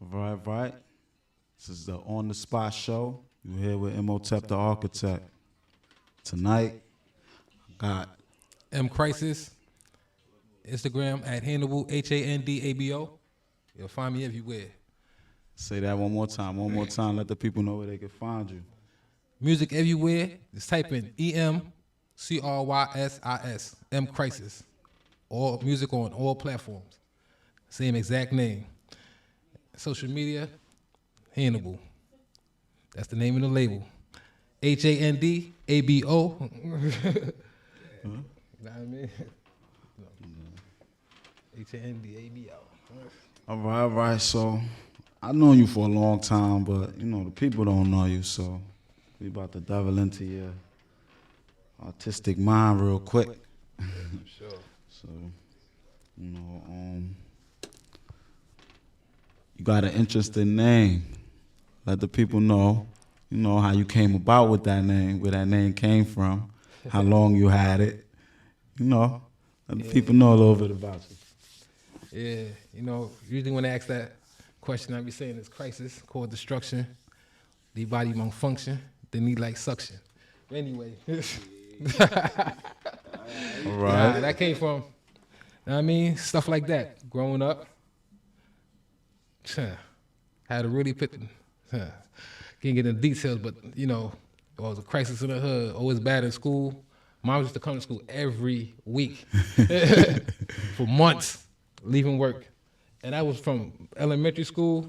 Right. This is the On the Spot show. You're here with Imhotep the Architect. Tonight, got M Crisis, Instagram at Hannibal, HANDABO. You'll find me everywhere. say that one more time. One more time. Let the people know where they can find you. Music everywhere. Just type in EMCRYSIS, M Crisis. All music on all platforms. Same exact name. Social media, Hannibal. That's the name of the label. HANDABO. You know what I mean? HANDABO. All right. So, I've known you for a long time, but, the people don't know you, so we about to delve into your artistic mind real quick. Sure. So, you got an interesting name. Let the people know, how you came about with that name, where that name came from, how long you had it. Let the people know a little bit about you. Yeah, usually when I ask that question, I be saying it's crisis, core destruction, the body won't function, they need like suction. But anyway, All right. that came from, stuff like that. Growing up, had to really put, can't get into details, but it was a crisis in the hood, always bad in school. Mom used to come to school every week for months, leaving work. And I was from elementary school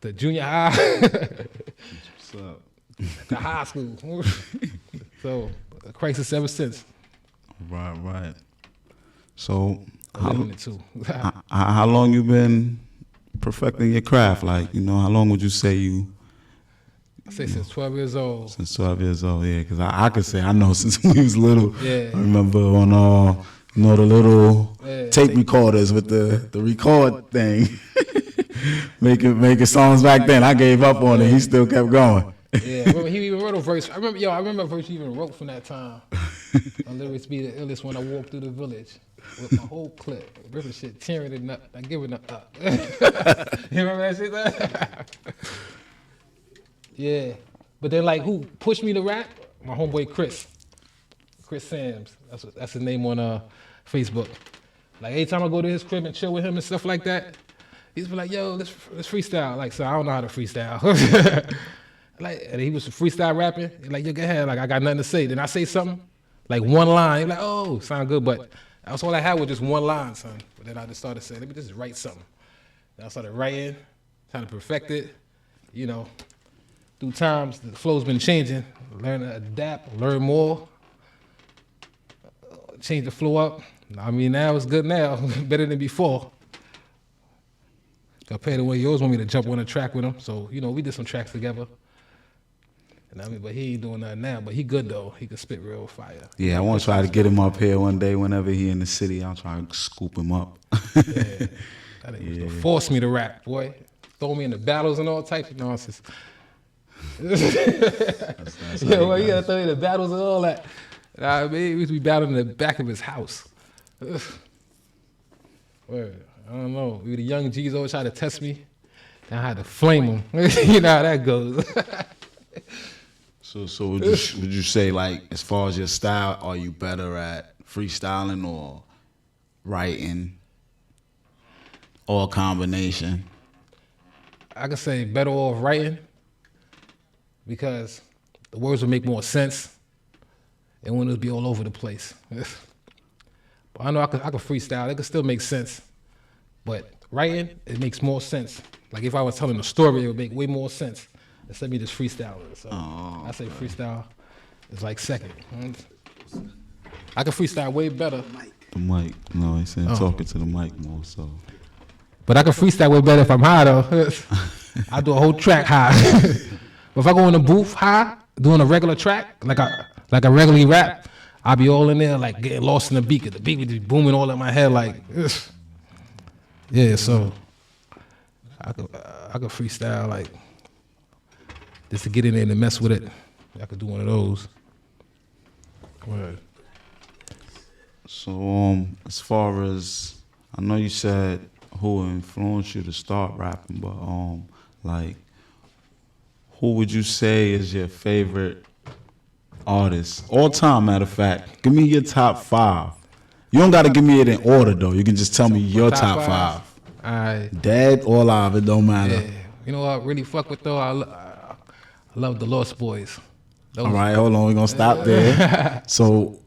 to junior high What's up? to high school. So, a crisis ever since. Right. So, Living it too. how long you been perfecting your craft? Like, how long would you say you? I say since 12 years old. Since 12 years old, yeah. Because I could say I know since we was little. Yeah. I remember on the little tape recorders with the record thing, making songs back then. I gave up on it. He still kept going. Yeah, I remember he even wrote a verse. I remember a verse he even wrote from that time. My lyrics be the illest when I walk through the village with my whole clip, ripping shit, tearing it up, not giving it up. You remember that shit? Yeah, but then like who pushed me to rap? My homeboy Chris Sams. That's his name on Facebook. Like every time I go to his crib and chill with him and stuff like that, he's be like, "Yo, let's freestyle." Like, so I don't know how to freestyle. Like, and he was freestyle rapping. He's like, "Yo, go ahead." Like, I got nothing to say. Then I say something, like one line. He's like, "Oh, sound good," but that's all I had was just one line, son. But then I just started saying, "Let me just write something." Then I started writing, trying to perfect it. Through times, the flow's been changing. Learn to adapt, learn more, change the flow up. Now it's good now, better than before. Compared to when you always want me to jump on a track with him. So, we did some tracks together. And but he ain't doing that now. But he good though. He can spit real fire. Yeah, I want to try to get him up here one day whenever he in the city. I'll try to scoop him up. Yeah. That used to force me to rap, boy. Throw me in the battles and all types of nonsense. That's You gotta throw me in the battles and all that. We used to be battling in the back of his house. Word. I don't know. The young G's always try to test me. Then I had to flame him. You know how that goes. So would you say, like, as far as your style, are you better at freestyling or writing or a combination? I could say better off writing because the words would make more sense and when it would be all over the place. But I know I could freestyle. It could still make sense. But writing, it makes more sense. Like if I was telling a story, it would make way more sense instead of me just freestyling. So I say freestyle is like second. I can freestyle way better. The mic. No, he said talking to the mic more, so. But I can freestyle way better if I'm high though. I do a whole track high. But if I go in the booth high, doing a regular track, like I regularly rap, I'll be all in there like getting lost in the beat. 'Cause the beat would be booming all in my head like, ugh. Yeah, so I could freestyle like just to get in there and mess with it. I could do one of those. Word. So as far as I know, you said who influenced you to start rapping, but like, who would you say is your favorite artist all time? Matter of fact, give me your top 5. You don't got to give me it in order though. You can just tell me your top 5. Alright. Dead or alive, it don't matter. Yeah. You know what I really fuck with though? I love the Lost Boys. All right, hold on, we're gonna stop there. So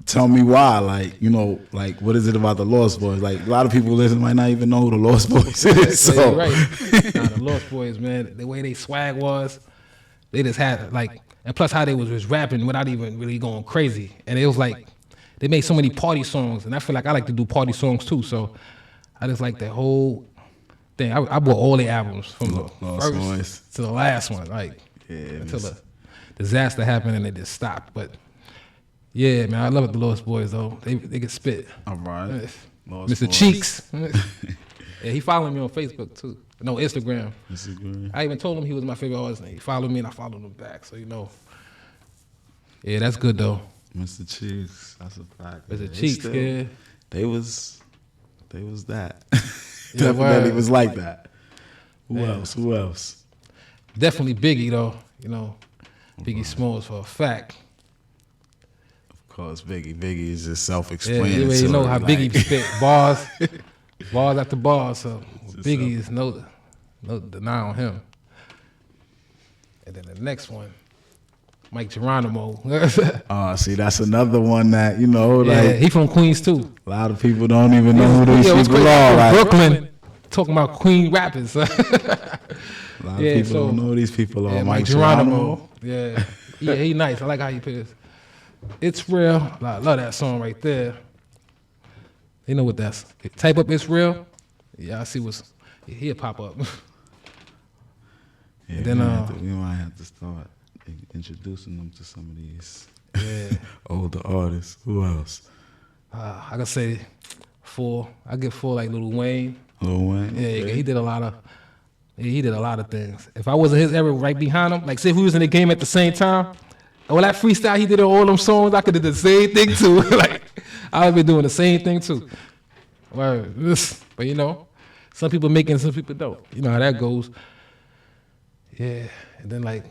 tell me why, like, you know, like, what is it about the Lost Boys? Like, a lot of people listening might not even know who the Lost Boys is. So. Yeah, right. Nah, the Lost Boys, man, the way they swag was, they just had like, and plus how they was just rapping without even really going crazy. And it was like, they made so many party songs, and I feel like I like to do party songs too. So I just like that whole thing. I bought all the albums from the Lost first Boys to the last one, like until the disaster happened and it just stopped. But yeah, man, I love the Lost Boys though. They can spit. All right, Mr. Boys. Cheeks. Yeah, he followed me on Facebook too. No, Instagram. I even told him he was my favorite artist. And he followed me and I followed him back. So you know. Yeah, that's good though. Mr. Cheeks, that's a fact. Mr. Cheeks, yeah. They was that. Yeah, definitely was like that. Who else? Definitely Biggie though. You know, Biggie Smalls for a fact. Of course, Biggie is just self-explanatory. Yeah, you know how Biggie spit bars after bars. So Biggie is no deny on him. And then the next one, Mike Geronimo. See, that's another one that, you know, like, he from Queens too. A lot of people don't even know who these people are. Like, Brooklyn, talking about Queen rappers. A lot of people don't know who these people are. Yeah, Mike Geronimo. Yeah, he nice. I like how you put it. It's Real. I love that song right there. You know what that's. Type up It's Real. Yeah, I see he'll pop up. Yeah, then we might have to start introducing them to some of these older artists. Who else? I can say 4. I get 4 like Lil Wayne. Lil Wayne. Yeah, okay. He did a lot of things. If I wasn't his era right behind him, like say if we was in the game at the same time, well that freestyle he did on all them songs, I could have did the same thing too. Like I would be doing the same thing too. But you know, some people make it and some people don't. You know how that goes. Yeah, and then like.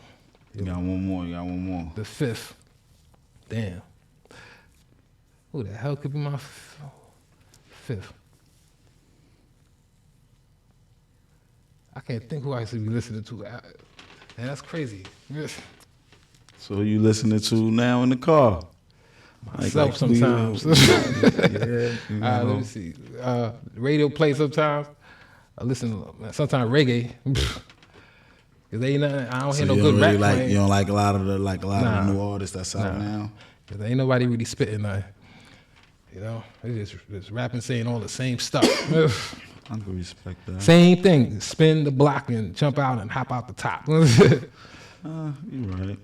You got one more. The 5th. Damn. Who the hell could be my 5th? I can't think who I should be listening to. Man, that's crazy. So you listening to now in the car? Myself sometimes. Let me see. Radio play sometimes. I listen sometimes reggae. Cause they ain't nothing, I don't hear no good rap. You don't like a lot of the the new artists that's out now. Cause there ain't nobody really spitting nothing. You know, they just rapping, saying all the same stuff. I can respect that. Same thing. Spin the block and jump out and hop out the top. You're right.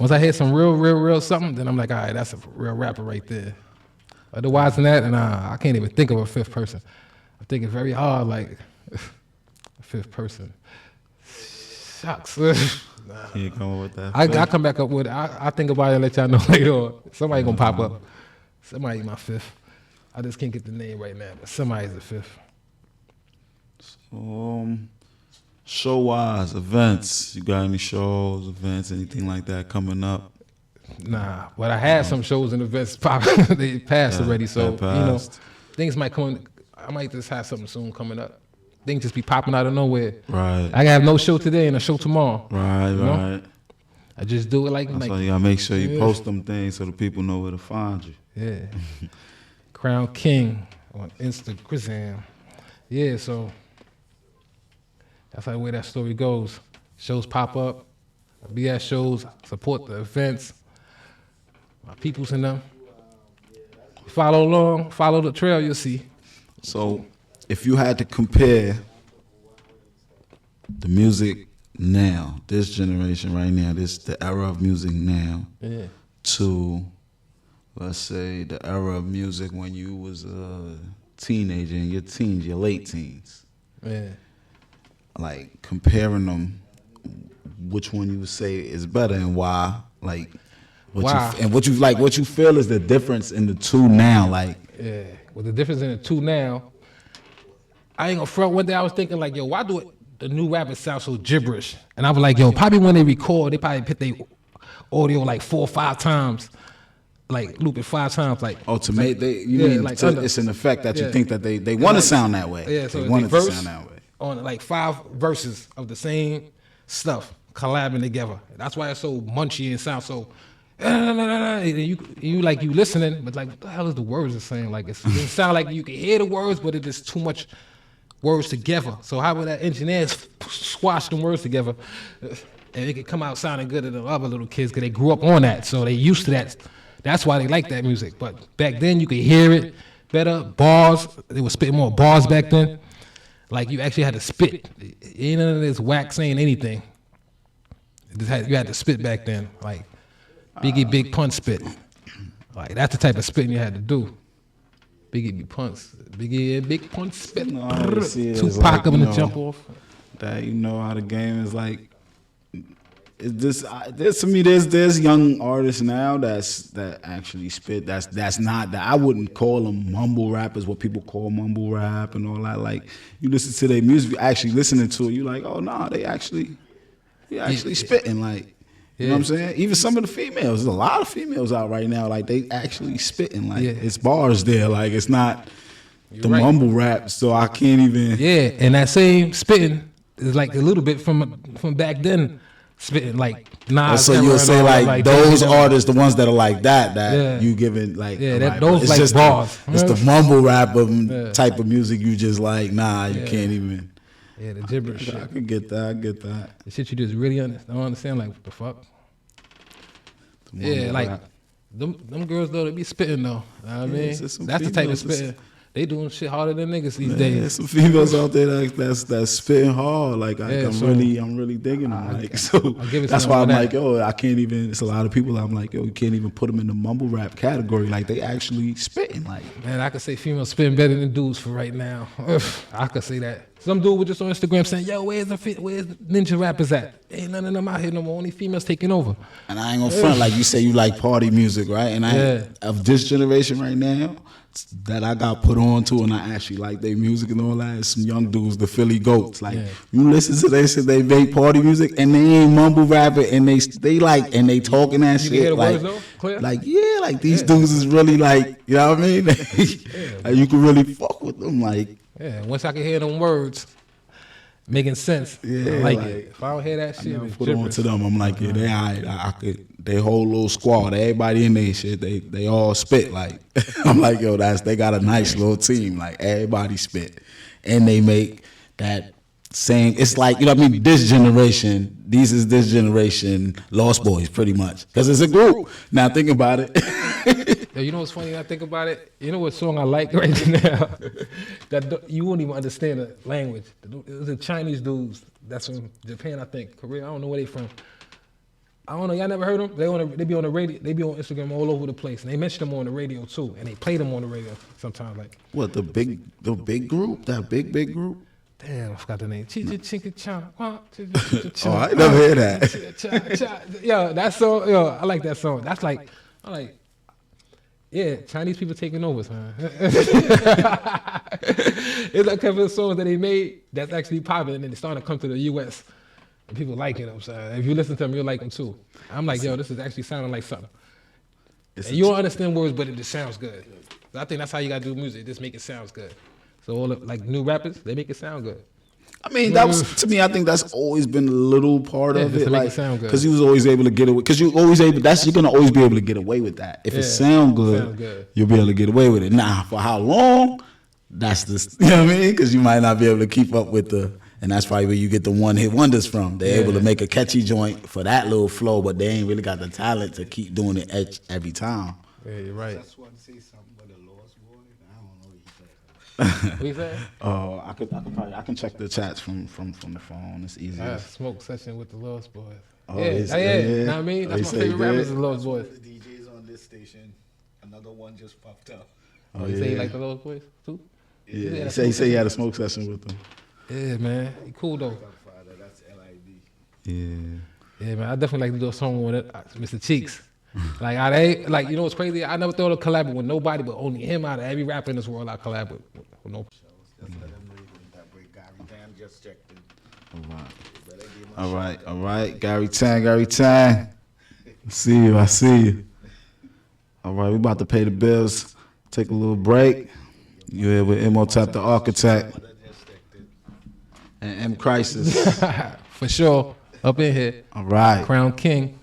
Once I hear some real something, then I'm like, all right, that's a real rapper right there. Otherwise than that, and I can't even think of a 5th person. I think it's very hard, like a 5th person. Shucks. Can't come up with that. I come back up with it. I think about it and let y'all know later on. Somebody gonna pop up. Somebody my 5th. I just can't get the name right now, but somebody's the 5th. So, show-wise, events. You got any shows, events, anything like that coming up? Nah, but I had some shows and events pop. They passed already, so you know, things might come. I might just have something soon coming up. Things just be popping out of nowhere. Right. I have no show today and a show tomorrow. Right, you know? I just do it like. That's why you gotta make sure you post them things so the people know where to find you. Yeah. Crown King on Instagram. Yeah, so that's how the way that story goes. Shows pop up. I be at shows, support the events. My peoples in them. Follow along, follow the trail, you'll see. So, if you had to compare the music now, this generation right now, the era of music now, to, let's say, the era of music when you was a teenager, in your teens, your late teens. Yeah. Like, comparing them, which one you would say is better and why? Like, what you feel is the difference in the two now, like. Yeah. Well, the difference in the two now, I ain't gonna front. One day I was thinking like, yo, why do the new rappers sound so gibberish? And I was like, yo, probably when they record, they probably put their audio like 4 or 5 times, like loop it 5 times, like. Oh, to like, make like it's an effect that you think that they want to sound that way. Yeah, so they they want it to verse sound that way. on like 5 verses of the same stuff collabing together. That's why it's so munchy and sound so. And you like you listening, but like what the hell is the words it's saying? Like it sound like you can hear the words, but it is too much words together. So how would that engineer squash them words together, and it could come out sounding good to the other little kids because they grew up on that, so they used to that. That's why they like that music. But back then you could hear it better. Bars, they were spitting more bars back then. Like you actually had to spit. Ain't none of this whack saying anything. You had to spit back then. Like Biggie Big Pun spit. Like that's the type of spitting you had to do. Biggie Big Pun spit. No, all I see is Tupac like, gonna jump off. That you know how the game is like. There's to me there's young artists now that actually spit that's not that I wouldn't call them mumble rappers, what people call mumble rap and all that. Like you listen to their music, actually listening to it, you like, oh no, they actually spitting, like you know what I'm saying. Even some of the females, there's a lot of females out right now, like they actually spitting, like it's bars there, like it's not the mumble rap. So I can't even. Yeah, and that same spitting is like a little bit from back then. Spitting like Nas. So you'll say like those artists, the ones that are like that you giving like those it's like just bars. It's the mumble rap of type of music. You just like you can't even. Yeah, the gibberish shit. I can get that. I get that. The shit you just really don't understand. Like what the fuck? Yeah, like them girls though, they be spitting though. You know what I mean, that's the type of spitting. They doing shit harder than niggas these days. There's some females out there that's spitting hard. Like I'm really digging them. Like so, that's why I'm like, yo, I can't even. It's a lot of people. I'm like, yo, you can't even put them in the mumble rap category. Like they actually spitting. Like man, I could say females spitting better than dudes for right now. I could say that. Some dude was just on Instagram saying, yo, where's the ninja rappers at? Ain't none of them out here no more. Only females taking over. And I ain't gonna front, like you say, you like party music, right? And of this generation right now, that I got put on to, and I actually like their music and all that. Some young dudes, the Philly Goats. Like you listen to they say they make party music and they ain't mumble rapping and they like and they talking that shit. Hear the like, words though? Clear? Like like these dudes is really like, you know what I mean? Like, you can really fuck with them. Like once I can hear them words making sense, I like it. If I don't hear that shit, I put on to them. I'm like, they all right. I could. They whole little squad, everybody in their shit, they all spit. Like I'm like, yo, they got a nice little team. Like everybody spit, and they make that same. It's like, you know what I mean. This generation, this generation Lost Boys, pretty much, because it's a group. Now think about it. Yo, you know what's funny when I think about it? You know what song I like right now? That you won't even understand the language. It was the Chinese dudes. That's from Japan, I think. Korea, I don't know where they from. I don't know. Y'all never heard them? They be on the radio. They be on Instagram all over the place, and they mention them on the radio too, and they play them on the radio sometimes. Like what the big group? That big group? Damn, I forgot the name. Oh, I never hear that. Yo, that song. Yo, I like that song. That's like, I like. Yeah, Chinese people taking over, son. It's like a couple of songs that they made that's actually popular, and then they starting to come to the U.S. and people like it. I'm saying, if you listen to them, you'll like them too. I'm like, yo, this is actually sounding like something. And you don't understand words, but it just sounds good. So I think that's how you gotta do music. Just make it sound good. So all the, like new rappers, they make it sound good. I mean, that was, to me, I think that's always been a little part of it, like, because he was always able to get away. Because you're gonna always be able to get away with that. If it sound good, you'll be able to get away with it. Now, for how long? That's the, you know what I mean? Because you might not be able to keep up with and that's probably where you get the one-hit wonders from. They're able to make a catchy joint for that little flow, but they ain't really got the talent to keep doing it every time. Yeah, you're right. Just want to say something about the Lost Boys. I don't know what you What you say? Oh, I can check the chats from the phone. It's easy. I smoke session with the Lost Boys. Oh, yeah. You know what I mean? That's my favorite rappers, the Lost Boys. The DJs on this station, another one just popped up. Oh, you say you like the Lost Boys too? Yeah, he say he had a smoke session with them. Yeah, man. He cool though. That's LIB. Yeah. Yeah, man. I definitely like to do a song with it, Mr. Cheeks. Like, you know what's crazy? I never thought of collabing with nobody, but only him out of every rapper in this world I collab with no. Gary Dan just checked in. All right. Gary Tan. I see you. All right, we about to pay the bills. Take a little break. You here with Imhotep the Architect and M Crisis. For sure. Up in here. All right. Crown King.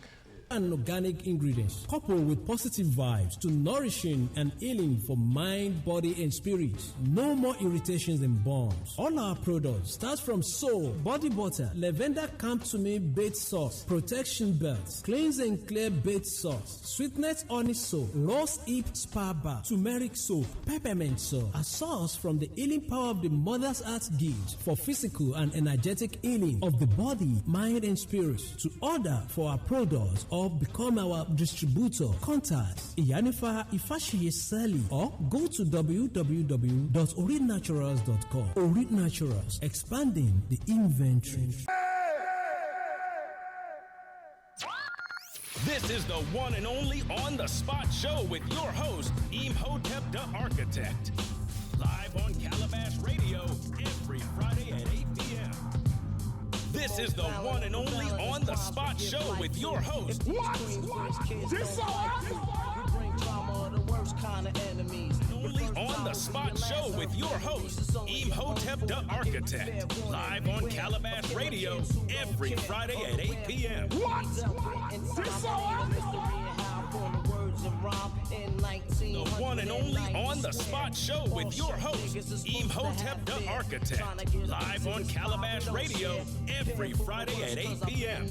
And organic ingredients coupled with positive vibes to nourishing and healing for mind, body, and spirit. No more irritations and burns. All our products start from soap, body butter, lavender camp to me bait sauce, protection belts, cleanse and clear bait sauce, sweetness honey soap, rose hip spa bar, turmeric soap, peppermint soap. A sauce from the healing power of the Mother's Earth gift for physical and energetic healing of the body, mind, and spirit. To order for our products or become our distributor, contact Iyanifa Ifashiye Sally or go to www.oritnaturals.com. Orit Naturals, expanding the inventory. This is the one and only On the Spot show with your host, Imhotep the Architect. Live on Calabash Radio every Friday at 8 p.m. This is the one and only On the Spot show with your host. What? This Only On the Spot show with your host, Imhotep the Architect. Live on Calabash Radio every Friday at 8 p.m. What? The one and only On the Spot show with your host, Imhotep the Architect. Live on Calabash Radio every Friday at 8 p.m.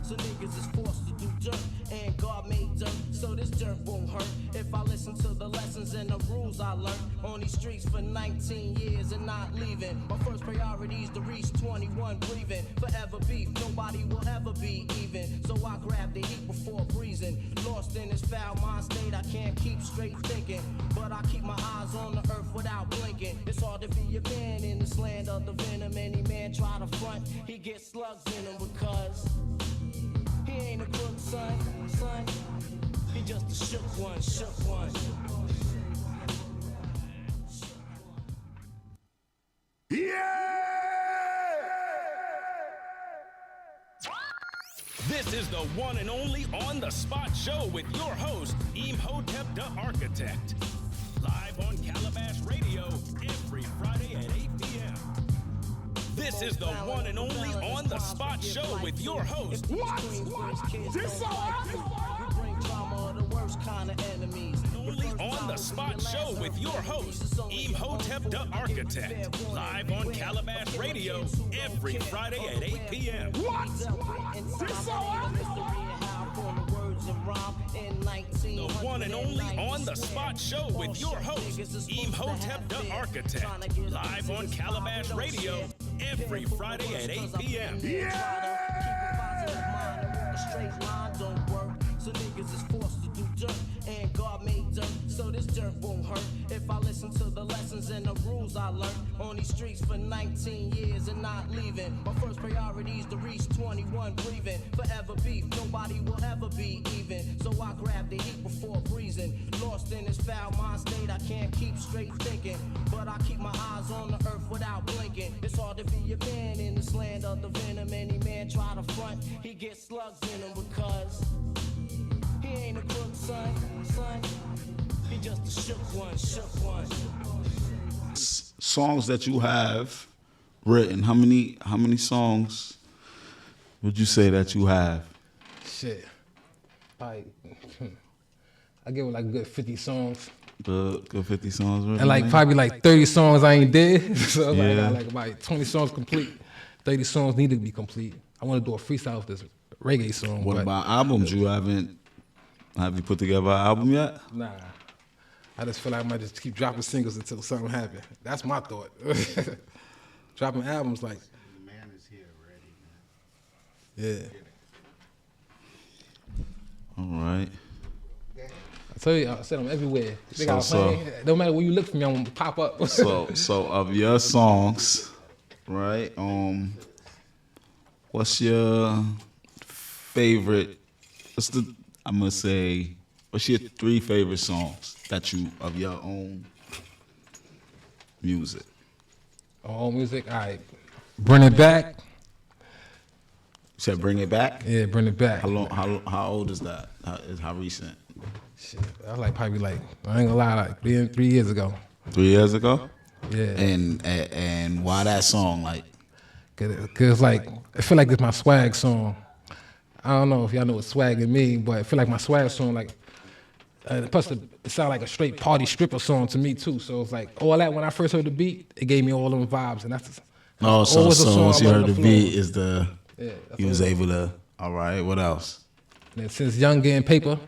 So niggas is forced to do dirt, and God made dirt, so this dirt won't hurt. If I listen to the lessons and the rules I learned on these streets for 19 years and not leaving. My first priority is to reach 21 breathing. Forever beef, nobody will ever be even. So I grab the heat before breezing. Lost in this foul mind state, I can't keep straight thinking. But I keep my eyes on the earth without blinking. It's hard to be a man in this land of the venom. Any man try to front, he gets slugs in him because he ain't a crook, son. He just a shook one. This is the one and only On the Spot show with your host, Imhotep the Architect. Live on Calabash Radio every Friday at 8 p.m. This is the one and only On the Spot show with your host. What? This we bring drama, the worst kind of enemies. Only On the Spot show with your host, Imhotep the Architect. Live on Calabash Radio every Friday at 8 p.m. What? The one and only On the Spot show with your host, Imhotep the Architect. Live on Calabash Radio every Friday at 8 p.m. So niggas is forced to do dirt, and God made dirt, so this dirt won't hurt. If I listen to the lessons and the rules I learned on these streets for 19 years and not leaving. My first priority is to reach 21 breathing. Forever beef, nobody will ever be even. So I grab the heat before breezing. Lost in this foul mind state, I can't keep straight thinking. But I keep my eyes on the earth without blinking. It's hard to be a man in this land of the venom. Any man try to front, he gets slugs in him because he ain't a crook, son. He just a shook one. Songs that you have written, how many songs would you say that you have? Shit. I give it like a good 50 songs. Good 50 songs written. And like probably like 30 songs I ain't did. So Yeah. like, I got like about 20 songs complete. 30 songs need to be complete. I want to do a freestyle with this reggae song. What but about albums? Have you put together an album yet? Nah. I just feel like I might just keep dropping singles until something happens. That's my thought. Dropping albums like. The man is here ready, man. Yeah. All right. I tell you, I said I'm everywhere. They got So- playing. No matter where you look for me, I'm gonna pop up. So of your songs, right? What's your favorite? What's your 3 favorite songs that you of your own music? Our own music. All right, bring it back. You said bring it back. Yeah, bring it back. How long? How old is that? How recent? Shit, I was like probably like I ain't gonna lie, like 3 years ago. 3 years ago. Yeah. And why that song? Like, Cause like I feel like it's my swag song. I don't know if y'all know what swag it mean, but I feel like my swag song like. Plus, it sounded like a straight party stripper song to me too. So it's like all that when I first heard the beat, it gave me all them vibes, and that's so once you heard the beat, is you was able to. All right, what else? And since Young Getting Paper,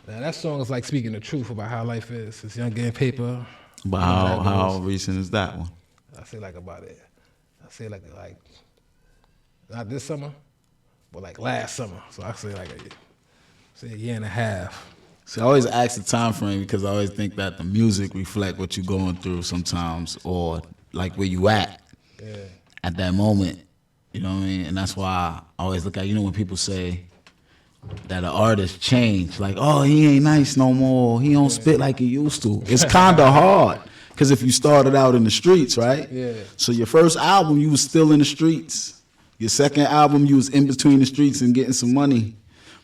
now that song is like speaking the truth about how life is. Since Young Getting Paper. But how recent is that one? I say like like not this summer, but like last summer. So I say like a year and a half. See, I always ask the time frame because I always think that the music reflect what you're going through sometimes, or like where you at at that moment. You know what I mean? And that's why I always look at, when people say that an artist changed, like, oh, he ain't nice no more, he don't spit like he used to. It's kind of hard because if you started out in the streets, right? Yeah. So your first album, you was still in the streets. Your second album, you was in between the streets and getting some money.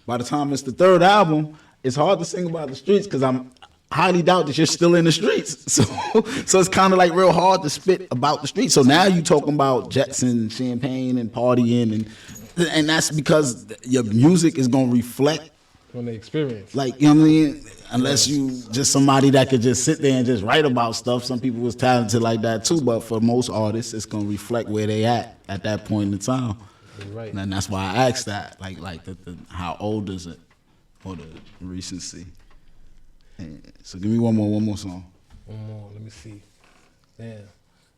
By the time it's the third album, it's hard to sing about the streets because I'm highly doubt that you're still in the streets. So it's kind of like real hard to spit about the streets. So now you talking about jets and champagne and partying, and that's because your music is gonna reflect from the experience. Like, you know what I mean? Unless you just somebody that could just sit there and just write about stuff. Some people was talented like that too, but for most artists, it's gonna reflect where they at that point in time. Right. And that's why I asked that, like how old is it, or the recency. And so give me one more song. One more. Let me see. Damn.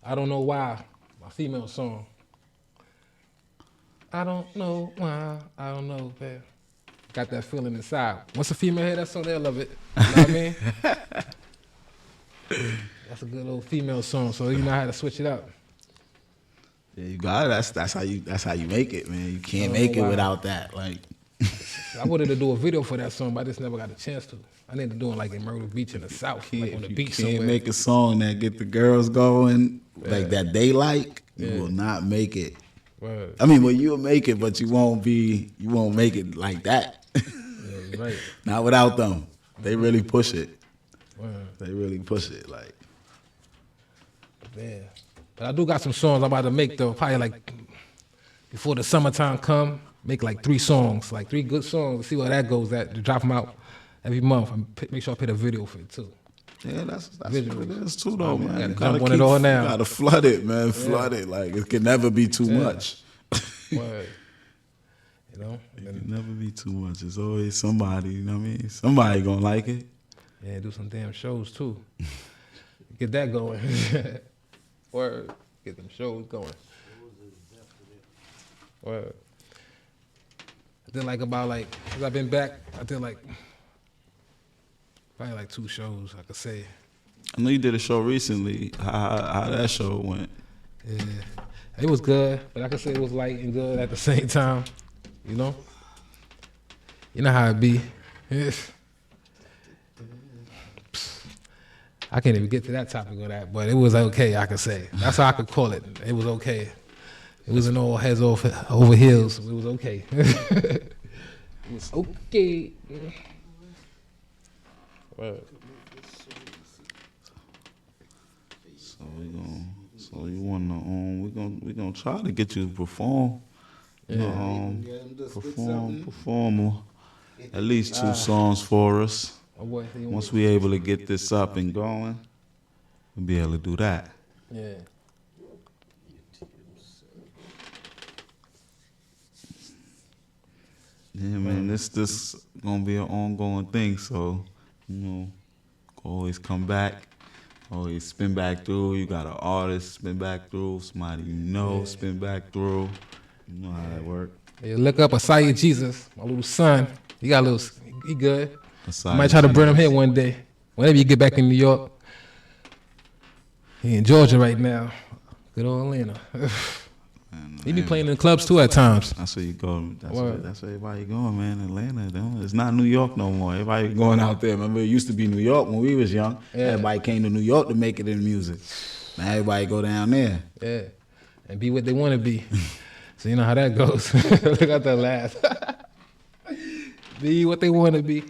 I don't know why. My female song. I don't know why. I don't know, man. Got that feeling inside. Once a female hear that song, they'll love it. You know what I mean? That's a good old female song, so you know how to switch it up. Yeah, you got it. That's how you make it, man. You can't make it without that. Like, I wanted to do a video for that song, but I just never got a chance to. I need to do it like in Myrtle Beach in the South, like on the beach somewhere. You can't make a song that get the girls going like that they like. You will not make it. Word. I mean, well, you'll make it, but you won't make it like that. Yeah, you're right. Not without them. They really push it. Word. They really push it. Like, Yeah. But I do got some songs I'm about to make though. Probably like before the summertime come, make like 3 songs, like 3 good songs. See where that goes at. To drop them out every month and make sure I put a video for it too. yeah, that's what it is too, though, man. You gotta jump on it all now. You gotta flood it, man. Flood it. Like, it can never be too much. Word. You know? It can never be too much. It's always somebody, you know what I mean? Somebody gonna like it. Yeah, do some damn shows too. Get that going. Word. Get them shows going. Word. I did like about like, cause I've been back, I did like, probably like 2 shows, I could say. I know you did a show recently. How that show went? Yeah. It was good, but I could say it was light and good at the same time. You know? You know how it be. I can't even get to that topic of that, but it was okay, I could say. That's how I could call it. It was okay. It wasn't all heads over heels. It was okay. It was okay. Right. So you wanna we gonna try to get you to perform. Perform at least 2 songs for us. Once we able to get this up and going, we'll be able to do that. Yeah. Yeah, man, this gonna be an ongoing thing. So, always come back, always spin back through. You got an artist spin back through, somebody spin back through. You know how that work. Yeah, look up Asaya Jesus, my little son. He good. Asaya I might try to bring him here one day. Whenever you get back in New York. He in Georgia right now. Good old Atlanta. He be playing in the clubs too at times. That's where you go. That's Word. where everybody going, man. Atlanta, it's not New York no more. Everybody going out there. Remember, it used to be New York when we was young. Yeah. Everybody came to New York to make it in music. Now everybody go down there. Yeah, and be what they want to be. So you know how that goes. Look at that laugh. Be what they want to be.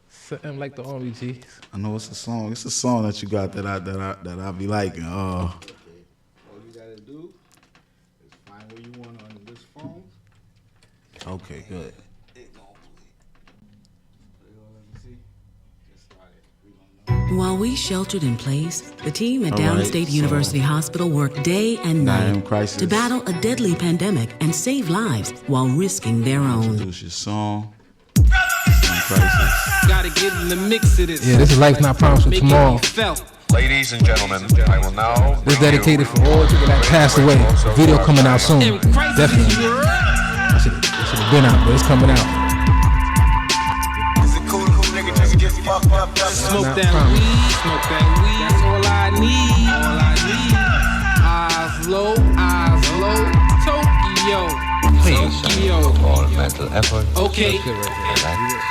Something like the Army G's. I know it's a song. It's a song that you got that I be liking. All you gotta do is find where you want on this phone. Okay, good. While we sheltered in place, the team at All right, Downstate so- University Hospital worked day and I am night Crisis. to battle a deadly pandemic and save lives while risking their own. Introduce your song. I'm Crisis. Gotta get in the mix of this. Yeah, this is Life's Not Promised for Make Tomorrow. it felt. Ladies and gentlemen, I will now. This is dedicated for all people that passed away. Video coming out soon. In crisis, Definitely. you're It should have been out, but it's coming out. Smoke Not that promised. weed, smoke that weed. That's all I need. All I need. Eyes low, Tokyo. All mental effort. Okay. Good right there.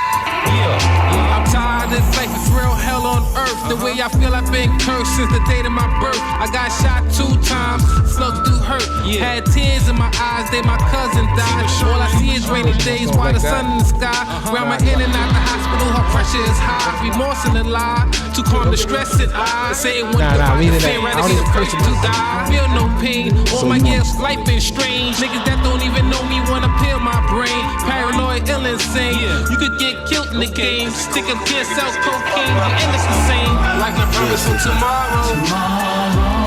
Yeah, I'm tired of this life, it's real hell on earth. The way I feel, I've been cursed since the day of my birth. I got shot 2 times, slugged through hurt. Had tears in my eyes, day my cousin died. All I see is rainy days, while the sun in the sky. Round my in and out the hospital, her pressure is high. Remorse and a lie, to calm the stress and I say it when Nah, we need that. fear, I rather don't be the even first to die. Feel no pain, all my years life been strange. Niggas that don't even know me wanna peel my brain. Paranoid, ill, insane. You could get killed in the game. Stick up kids, sell cocaine, you end up the same. Like no promise for tomorrow.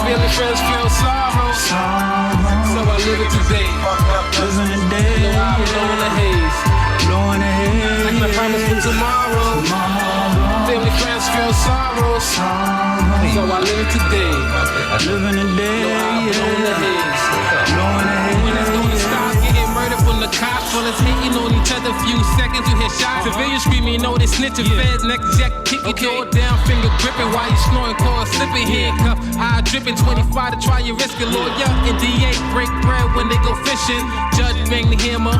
Feeling friends, feel sorrow. So I live it today. No, I'm blowing the haze. Like no promise for tomorrow. Family, friends, feel sorrow. So I live it today. No, I'm blowing the haze. When it's gonna stop, getting murdered from the cops. Well, it's hating on each other. Few seconds, you hear shots. Civilians screaming, know they snitching. Feds, neck jack, kick your door down, finger gripping while you snoring, cord slipping, handcuff, eye dripping. 25 to try your risk, and lawyer and DA break bread when they go fishing. Judge bang the hammer.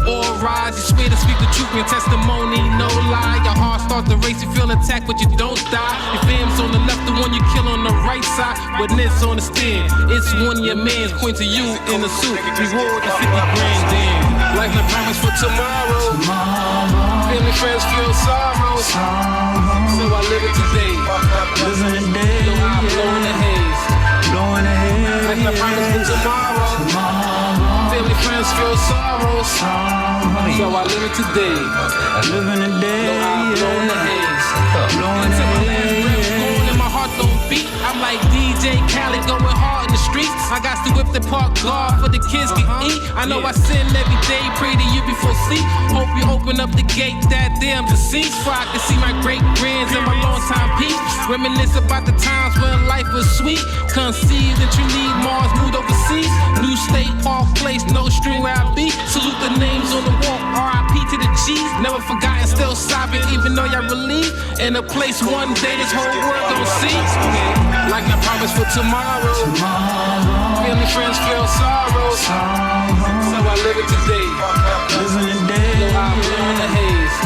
All rise, you swear to speak the truth in testimony, no lie. Your heart starts to race, you feel attacked, but you don't die. Your fam's on the left, the one you kill on the right side. Witness on the stand, it's one of your mans. Point to you in a suit, reward the 50 grand then. Like the promise for tomorrow. Family, friends feel sorrow. So I live it today. No, I'm blowing the haze. Like the promise for tomorrow. Family, friends feel sorrow. So I live it today. No, I'm blowing the haze. Until my last breath gone and my heart don't beat. I'm like DJ Khaled going hard in the streets. I got to whip the park guard for the kids can eat. I know I sin every day, pray to you before sleep. Hope you open up the gate that damn deceased, so I can see my great grands and my long time peace. Reminisce about the times when life was sweet. Conceived that you need Mars, moved overseas. New state, Park Place, no string where I be. Salute the names on the wall, R.I.P. to the G's. Never forgotten, still sobbing, even though y'all relieved. In a place one day this whole world gon' see. Like the promise for tomorrow. Family, friends feel sorrow. So I live it today. No, I'm blowing the haze.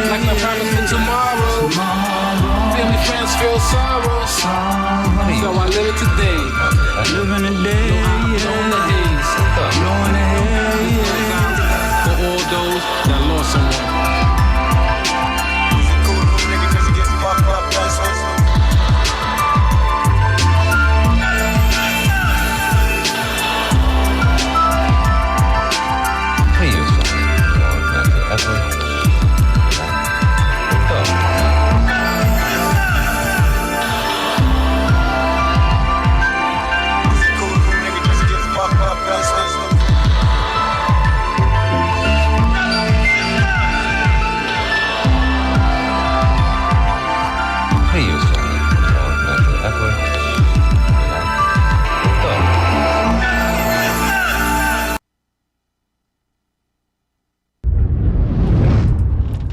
Like the promise for tomorrow. Family, friends feel sorrow. So I live it today. No, I'm blowing the haze. For all those that lost someone.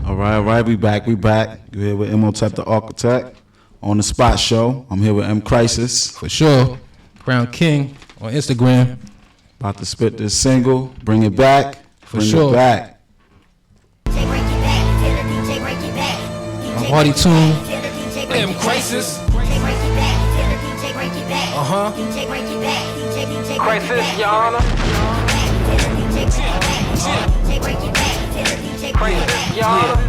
All right, we back. You're here with Imhotep the Architect on the Spot Show. I'm here with M Crisis. For sure. Crown King. on Instagram. About to spit this single. Bring it back. For Bring sure. it back. A party tune. M Crisis. Crisis, Your Honor. Crisis, Your Honor.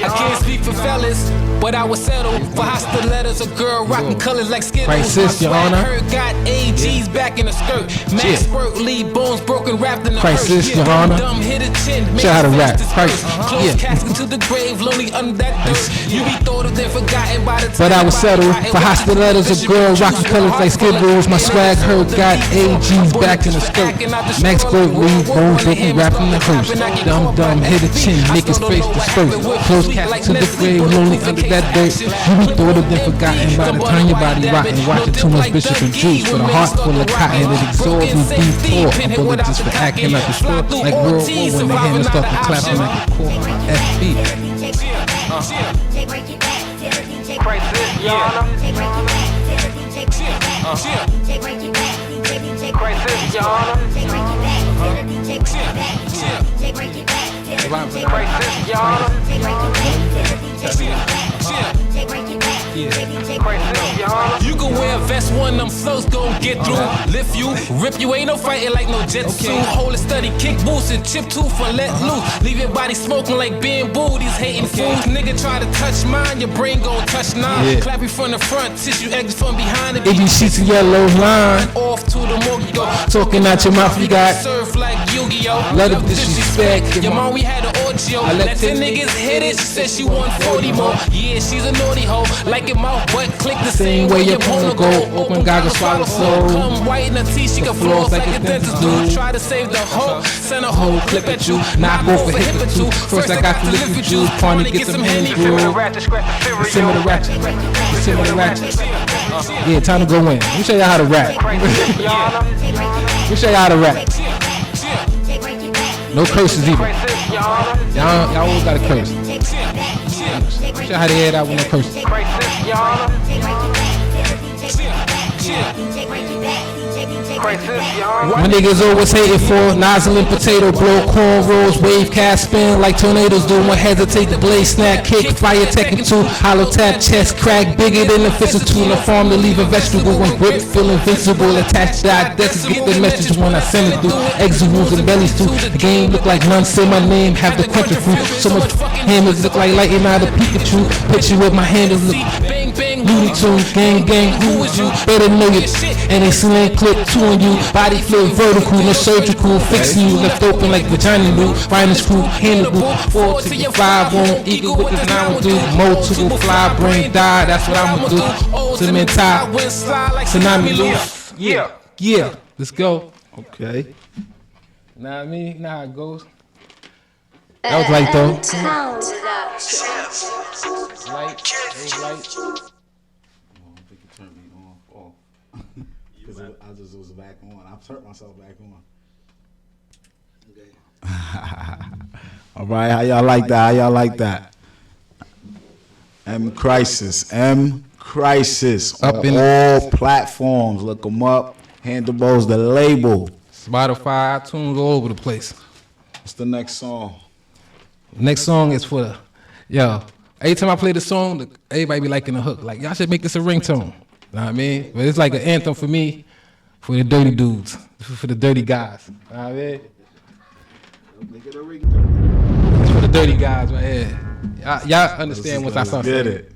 I can't speak for fellas, but I would settle for hostile letters. A girl rocking colors like Skittles. Crisis, Your Honor. Her got AGs back in a skirt. Max squirt, lead bones broken, wrapped in a Crisis, hearse. Your Honor. Dumb hit a chin. Show how to rap. Crisis. Close casket to the grave, lonely under that dirt. You be thought of then forgotten by the time. But I would settle for hostile letters. A girl rocking colors like Skittles. My swag her got AGs back in the skirt. Max Berg, lead bones broken, wrapped in the hearse. Dumb hit a chin, niggas face to spurt. Close casket to the grave, lonely under that dirt. You be thought of then forgotten by the time your body rotten. Watching too much Bishop and Juice for the heart full of cotton. It absorbs and deep poor. A bullet just for acting like a store. Like World War when the hammers start to clapping like a core. FB. Crisis, Your Honor. Crisis, Your Honor. Crisis, Your Honor. You can wear a vest, one them flows gon' get through. Lift you, rip you, ain't no fighting like no jitsu. Hold it steady, kick boost and chip tooth for let loose. Leave your body smoking like bamboo. These hating fools, nigga try to touch mine, your brain gon' touch nine. Clap you from the front, tissue exit from behind. It be sheets and yellow line. Off to the morgue go. Talking out your mouth, you got Surf like Yu-Gi-Oh. Let it disrespect. Your mom, we had an orgio. I Let 10 niggas hit it. She said she want 40 more. Yeah, she's a naughty hoe. Like it mouth, but click the same way your opponent go. Open goggles, swallow slow. Come white in the teeth, she can floss like a dentist do. Try to save the hoe, send a whole clip at you. Knock off a hip or two. First I got to lift with you. Party, get some handy groove. Send me the ratchet. Send me the ratchet. Yeah, time to go in. Let me show y'all how to rap. Let me show y'all how to rap. No curses either. Y'all always gotta curse. Show how they head out with no curses. My niggas always hating for nozzle and potato blow, corn rolls, wave cast spin like tornadoes do. Won't hesitate to blaze, snap, kick, fire, Tekken 2, hollow tap, chest crack, bigger than the fist of two. No farm to leave a vegetable when grip, feel invincible, attached dot, that's get the message when I send it through. Eggs and wounds and bellies too. The game look like none, say my name, have the country fruit. So much hammers look like lighting out of Pikachu. Picture with my handles look Looney Tunes, gang, who is you? Better know your shit. And they sling clip two on you. Body flip vertical, no surgical. Fixing you, left open like vagina new. Finest crew, handleable. 4 to your 5 on eagle with the 9 will do. Multiple fly, brain die, that's what I'ma do. Cement tie, tsunami loose. Yeah, let's go. Okay. Nah, me, nah, how it goes. That was light though. Light, it was light. Because I just was back on. I turned myself back on. Okay. All right, how y'all like that? How y'all like that? M Crisis. Up on in all platforms. Look them up. Handlebar's the label. Spotify, iTunes, all over the place. What's the next song? Next song is for the, yo, every time I play the song, everybody be liking the hook. Like, y'all should make this a ringtone. Know what I mean? But it's like an anthem for me, for the dirty dudes, for the dirty guys. Know what I mean? It's for the dirty guys right here. Y'all understand what I start saying. Get it.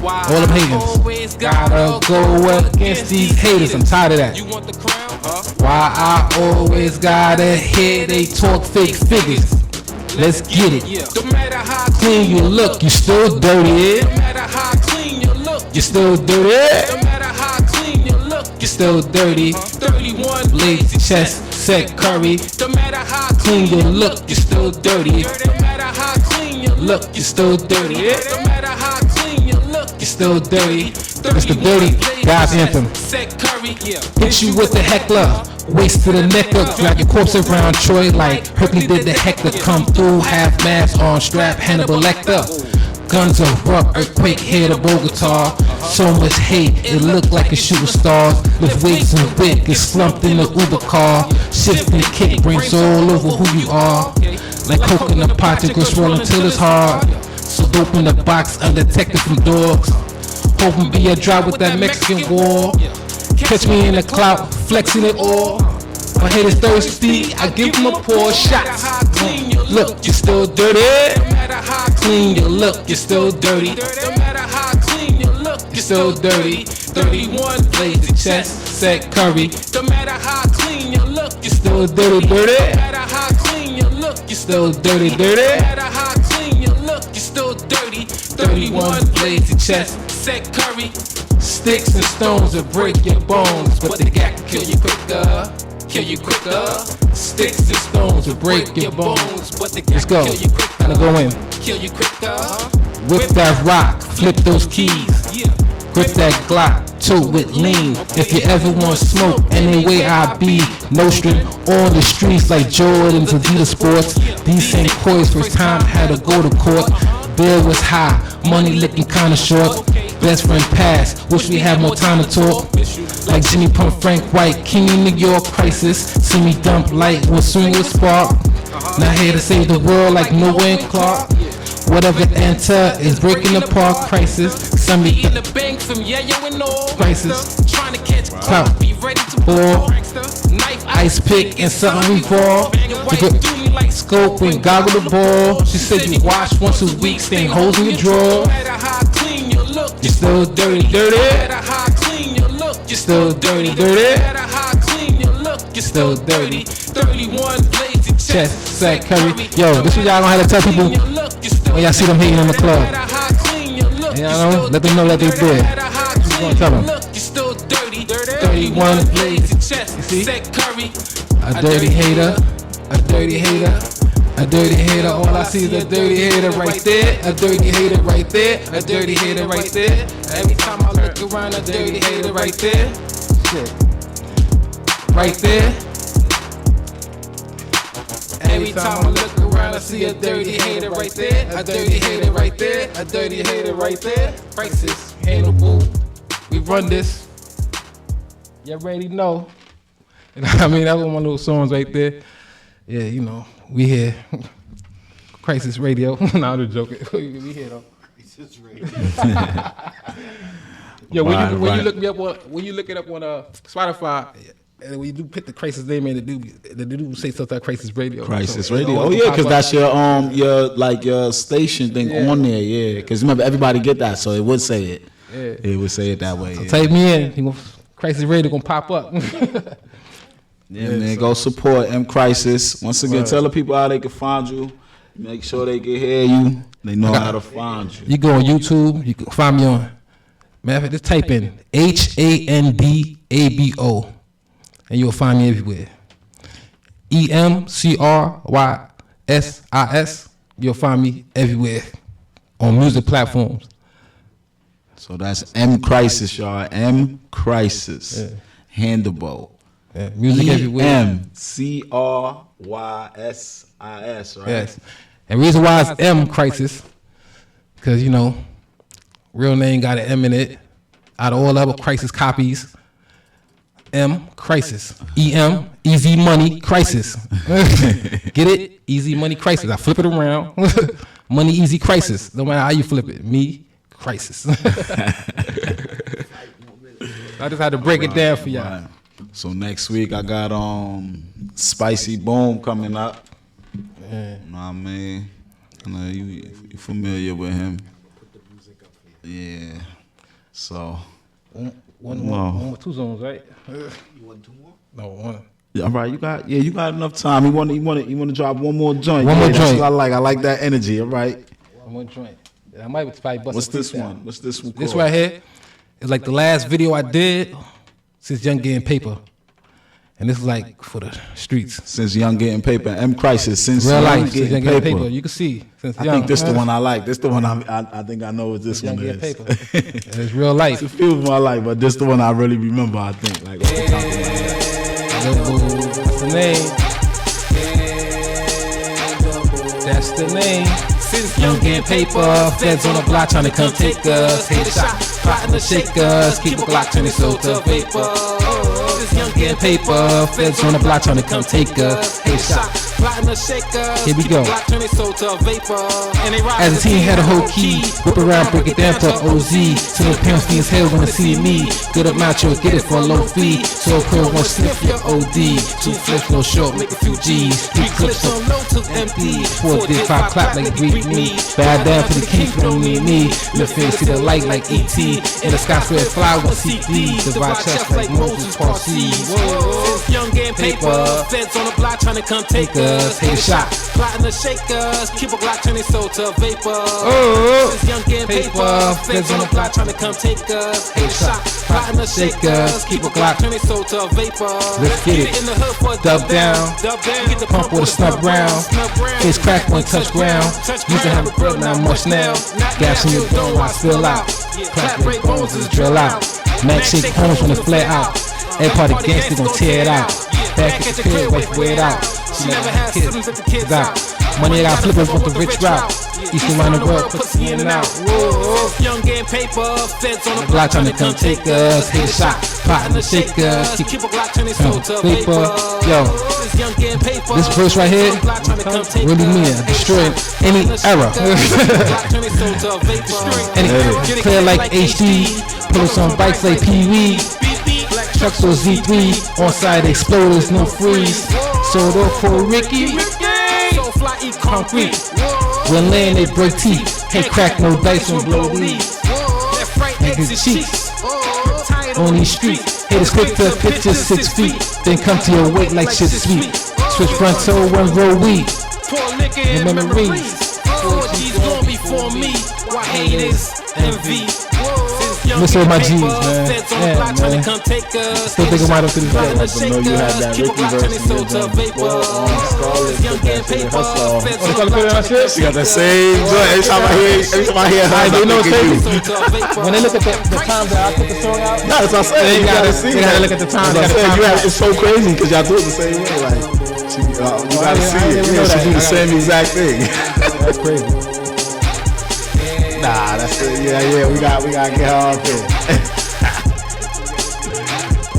All them haters. Gotta go against these haters. I'm tired of that. Why I always gotta hear they talk fake figures. Let's get it. No matter how clean you look, you still dirty. No matter how clean you look, you still dirty. No matter how clean you look, you still dirty. 31 lazy chest, set curry. No matter how clean you look, you still dirty. No matter how clean you look, you still dirty. No matter how clean you look, you still dirty. It's the dirty guys anthem. Hit you with the heckler. Waist to the neck up, drag your corpse around Troy like Hercules did the Hector. Come through, half mask on strap, Hannibal Lecter. Guns erupt, earthquake hit a Bogota. So much hate, it looked like a shooting stars. Lift weights and wick, get slumped in the Uber car. Shifting kick, brains all over who you are. Like coke in the pot, you go swirling till it's hard. So dope in the box, undetected from dogs. Hoping be a drive with that Mexican war. Catch me in the clout, flexing it all. My head is thirsty, I give him a pour shots. Look, you're still dirty. No matter how clean you look, you're still dirty. No matter how clean you look, you're still dirty. 31 blades to chest, set curry. No matter how clean you look, you're still dirty, dirty. No matter how clean you look, you're still dirty, dirty. No matter how clean you look, you're still dirty. 31 blades to chest, set curry. Sticks and stones will break your bones, but the gat can kill you quicker. Kill you quicker. Sticks and stones will break your bones, but the gat can kill you quicker. Gotta go in. Kill you quicker. Whip that rock, flip those keys. Grip that Glock, tote with lean. If you ever want smoke, anyway I be. No string on the streets like Jordan's Adidas Sports. These same coys, first time had to go to court. Bill was high, money looking kinda short. Best friend passed, wish we had more time to talk. Like Jimmy Pump, Frank White, King in New York crisis. See me dump light, will soon will spark. Not here to save the world like Noah and Clark. Whatever enter is breaking apart crisis. Send me in the bank from Yayo and all crisis. Trying to catch clout, be ready to ball. Knife, ice pick, and something revolve. Like scope and goggle the ball. She said you wash once a week, stain holes in your drawer. No matter how clean you look, you're still dirty, dirty. No matter how clean you look, you're still dirty, dirty. No matter how clean you look, you're still dirty. 31 blades in chest, sack curry. Yo, this is y'all gonna have to tell people when y'all see them hating in the club. You know, let them know that they did. You gonna tell them. You're still dirty. 31 blades in chest, you see? A dirty hater. A dirty hater, a dirty hater, all I see is a dirty hater right there, a dirty hater right there, a dirty hater right there. Every time I look around, a dirty hater right there. Shit. Right there. Every time I look around, I see a dirty hater right there, a dirty hater right there, a dirty hater right there. Crisis, handleable, we run this. You already know. I mean, that was one of those songs right there. Yeah, you know, we here. Crisis Radio. No, I'm just joking. We here though. Crisis Radio. Yeah, when you look me up on, when you look it up on Spotify, and when you do put the Crisis name in, the dude say something like Crisis Radio. Crisis Radio. Oh yeah, because that's your station thing on there. Yeah, because remember everybody get that, so it would say it. Yeah, it would say it that way. So type me in. Crisis Radio gonna pop up. Yeah, man, go support M Crisis. Once again, tell the people how they can find you. Make sure they can hear you. They know how to find you. You go on YouTube. You can find me on. Man, just type in HANDABO, and you'll find me everywhere. EMCRYSIS. You'll find me everywhere on music platforms. So that's M Crisis, y'all. M Crisis. Yeah. Handable. Yeah, music everywhere. EMCRYSIS, right? Yes. And reason why it's M Crisis, because, you know, real name got an M in it. Out of all other Crisis copies, M Crisis. EM, Easy Money Crisis. Get it? Easy Money Crisis. I flip it around. Money Easy Crisis. No matter how you flip it. Me, Crisis. I just had to break it down for y'all. So next week I got Spicy Boom coming up. Yeah. You know what I mean? I know you familiar with him. Yeah. So one more, 2 zones, right? You want 2 more? No, 1. Yeah, all right, you got enough time. You want to drop one more joint. One more that's joint. what I like that energy, all right? One more joint. I might probably bust. What's this one? What's this one called? This right here is like the last video I did since Young Getting Paper. And this is like for the streets. Since Young Getting Paper. M Crisis. Since Real Young life. Getting Young Paper. Getting Paper. You can see. Since I Young. think this the one I like. This the one I think I know what this Young one Getting is. Paper. It's real life. It's a few of them I like, but this the one I really remember, I think. Like off the top of my head. That's the name. That's the name. Since young getting paper, feds on the block trying to come take us. Hate a shot, plotting to shake us. Keep a Glock turning soul to vapor. Since young getting paper, feds on the block trying to come take us. Hate a shot, plotting to shake us. Here we go. As a teen, had a whole key. Whip around, break it down to OZ. So the parents be as hell wanna see me. Good up macho, get it for a low fee. So a pro one sniff your OD. 2 flips, no short, make a few G's. 3 clips on low till empty. 4 did 5 clap like Greek me. Bad down for the king, don't need me. Lift face, see the light like ET. In the sky, swear fly with CD. Divide chest like Moses, Paul C. Since young game paper, feds on the block trying to come take us. Hate a shot, plotting to shake us. Keep a Glock turning soul to vapor. Since young game paper, feds on the block trying to come take us. Hate a shot, plotting to shake us. Keep a Glock turning soul to vapor. Let's get it. In the hood for dub down. Get the pump with a snub round. Face crack when touch ground. Used to have a grill, not much now. Gas in your dome, I spill out. Clap break bones is drill out. Man shake homes when it flare out. Every party gangsta gon' tear it out. Back at the crib, wife wear it out. She never had siblings at the kids out. Money I got flippers with the rich route. East around the world, pussy in and out. Young game paper, feds on the block trying to come take us. Hit a shot, plotting to shake us. Keep a Glock turning soul to vapor. Yo, this verse right here really mean it. Destroying any era. Any player like HD, put us on bikes like Pee-wee. Trucks or Z3, on side exploders, no freeze. Sold off for Ricky. So fly, eat concrete. When laying, they break teeth. Hey, crack, no dice on blow leaves. Niggas cheeks. On these streets. Haters quick to picture 6 feet. Then come to your weight like shit sweet. Switch front toe, 1 row weed. And memories. 4G's gone before me. Why haters envy? Miss all my G's, man. Yeah, man. Still thinking about it to this day. Let them know you had that Ricky verse and Scarlet put that shit in her song. She got the same joint. Every time I hear her, they know it's crazy. When they look at the time that I put the song out, no, that's what I'm saying. You gotta see. They gotta look at the time. It's so crazy because y'all do it the same way. Like, you gotta see it. Yeah, she do the same exact thing. That's crazy. Nah, that's it. Yeah, we gotta get her off here.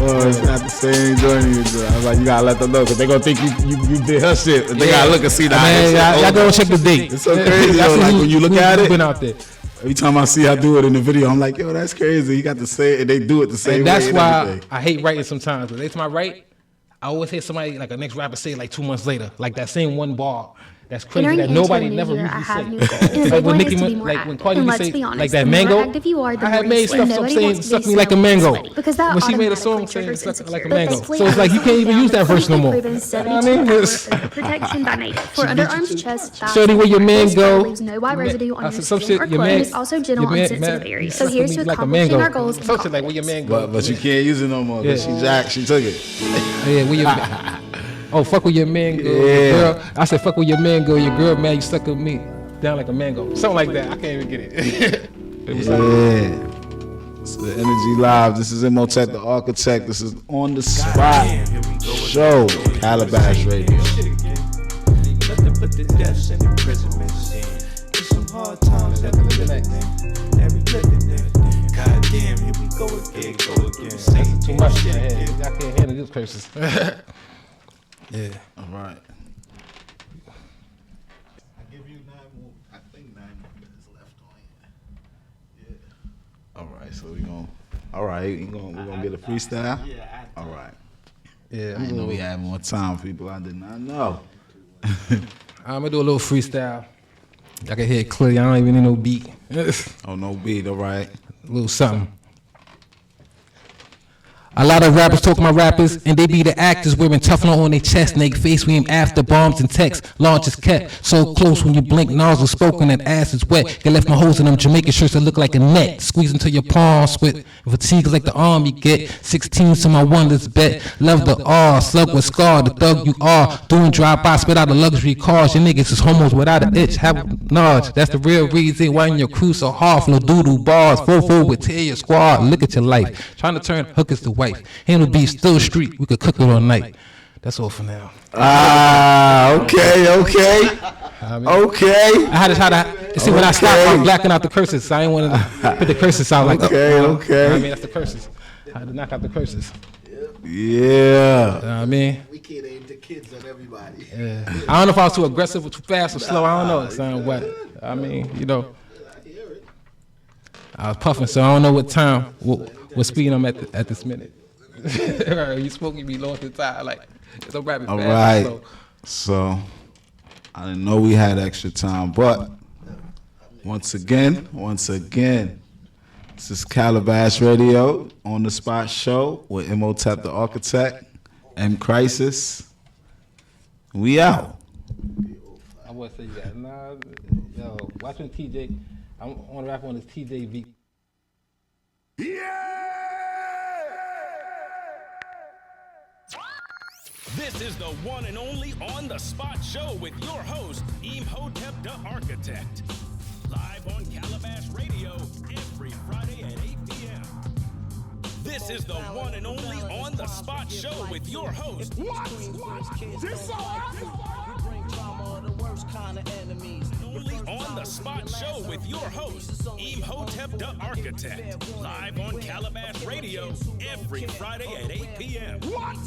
Oh, it's not the same joint you do. I was like, you gotta let them know, cause they gonna think you did her shit. They gotta look and see that. Y'all go check the date. It's so crazy. Like when you look at it, been out there. every time I see her do it in the video, I'm like, yo, that's crazy. He got to say it, and they do it the same and way. That's why I hate writing sometimes. But every time I write, I always hear somebody like a next rapper say it like 2 months later, like that same one bar. That's crazy that nobody never usually say. Like when Nicki, like when Cardi B say, like that mango. I had made stuff saying "suck me like a mango" when she made a song saying "suck me like a mango." So it's like you can't even use that verse no more. You know what I mean? Protection donated for underarms, chest, Shorty, where your man go? Leaves no white residue on your some skin shit. or clothes. It is also gentle on sensitive areas. So here's to accomplishing our goals. Some shit like where your man go? But you can't use it no more. Yeah. She took it. Yeah, where your man? Oh, fuck with your mango, yeah. Girl. I said, fuck with your mango, your girl, man, you stuck with me down like a mango. Something like that. I can't even get it. It's the Energy Live. This is Imhotep, the Architect. This is On the Spot Show, Calabash Radio. Let them put the deaths and imprisonments in. There's some hard times that we living in. Every living in. Goddamn, here we go again, That's too much. I can't handle these curses. Yeah. All right. I give you 9 more. I think 9 more minutes left on here. Yeah. All right. So we're gonna get a freestyle. Yeah. All right. Yeah. I know we had more time, people. I did not know. I'm gonna do a little freestyle. I can hear it clearly. I don't even need no beat. Oh, no beat. All right. A little something. A lot of rappers talk my rappers, and they be the actors wearing Teflon on their chest, naked face, we aim after bombs and texts. Launches kept so close when you blink, nozzle spoken and ass is wet. They left my holes in them Jamaican shirts that look like a net, squeeze into your palms with fatigues like the arm you get. 16 to my wonders bet, love the R, slug with scar, the thug you are. Doing drive-by, spit out the luxury cars. Your niggas is homos without an itch, have a nudge. That's the real reason why your crew so hard, flow doodle bars, full with tear your squad. Look at your life, trying to turn hookers to wife. Handle beef, still street, we could cook it all night. That's all for now. Okay. I mean, Okay. I had to try to see when I stopped. I was blacking out the curses. So I didn't want to put the curses sound like okay. I mean, that's the curses. I had to knock out the curses. Yeah. I mean, we can't aim the kids on everybody. Yeah. I don't know if I was too aggressive or too fast or slow. I don't know. Son, what? I mean, you know. I was puffing, so I don't know what time, what speed I'm at this minute. You smoking me low at the time, like it's a rapid. All right. So I didn't know we had extra time, but once again, this is Calabash Radio on the Spot Show with Imhotep the Architect, M Crisis. We out. I want to say you got yo, watching TJ. I want to rap on this TJ beat. This is the one and only On the Spot Show with your host, Imhotep the Architect. Live on Calabash Radio every Friday at 8 p.m. This is the one and only On the Spot Show with your host. What? This kind of enemies. Only On the Spot Show with your host, Imhotep the Architect. Live on Calabash Radio every Friday at 8 p.m. What?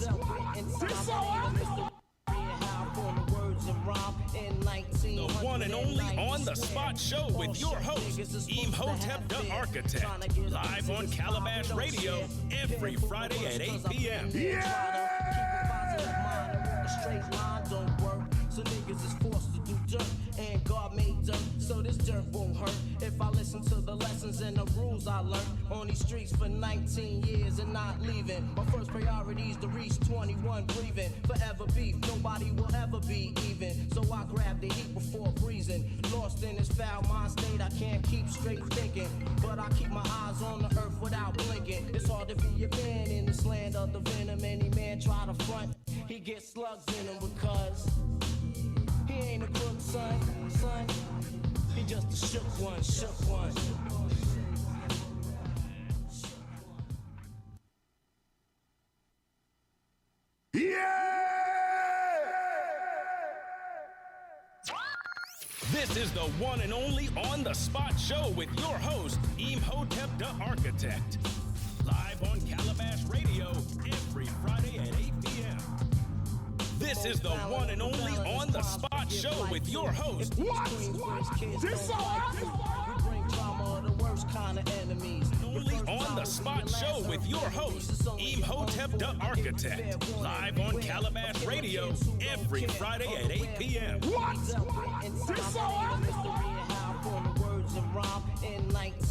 The one and only On the Spot Show with your host, Imhotep the Architect. Live on Calabash Radio every Friday at 8 p.m. So niggas is forced to do dirt, and God made dirt, so this dirt won't hurt. If I listen to the lessons and the rules I learned on these streets for 19 years and not leaving. My first priority is to reach 21 breathing. Forever beef, nobody will ever be even. So I grab the heat before breezing. Lost in this foul mind state, I can't keep straight thinking. But I keep my eyes on the earth without blinking. It's hard to be a man in this land of the venom. Any man try to front, he gets slugs in him because he ain't a crook, son. He just a shook one. This is the one and only On the Spot Show with your host, Imhotep the Architect. Live on Calabash Radio every Friday at 8 p.m. This is the one and only On the Spot Show with your host. What? This bring drama, the worst kind of enemies. Only On the Spot Show with your host, Imhotep the Architect. Live on Calabash Radio every Friday at 8 p.m. What?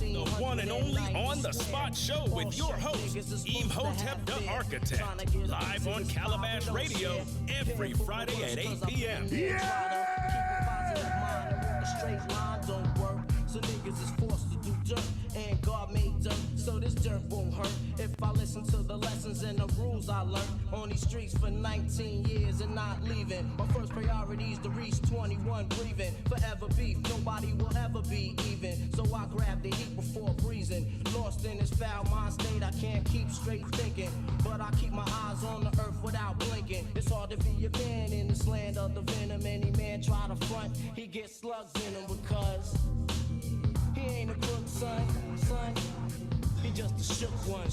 The one and only On the Spot Show with your host, Imhotep the Architect. Live on Calabash Radio every Friday at 8 p.m. So niggas is forced to do dirt, and God made dirt, so this dirt won't hurt. If I listen to the lessons and the rules I learned on these streets for 19 years and not leaving. My first priority is to reach 21 breathing. Forever beef, nobody will ever be even. So I grab the heat before breezing. Lost in this foul mind state, I can't keep straight thinking. But I keep my eyes on the earth without blinking. It's hard to be a man in this land of the venom. Any man try to front, he gets slugs in him because he ain't a crook, son. He just a shook one.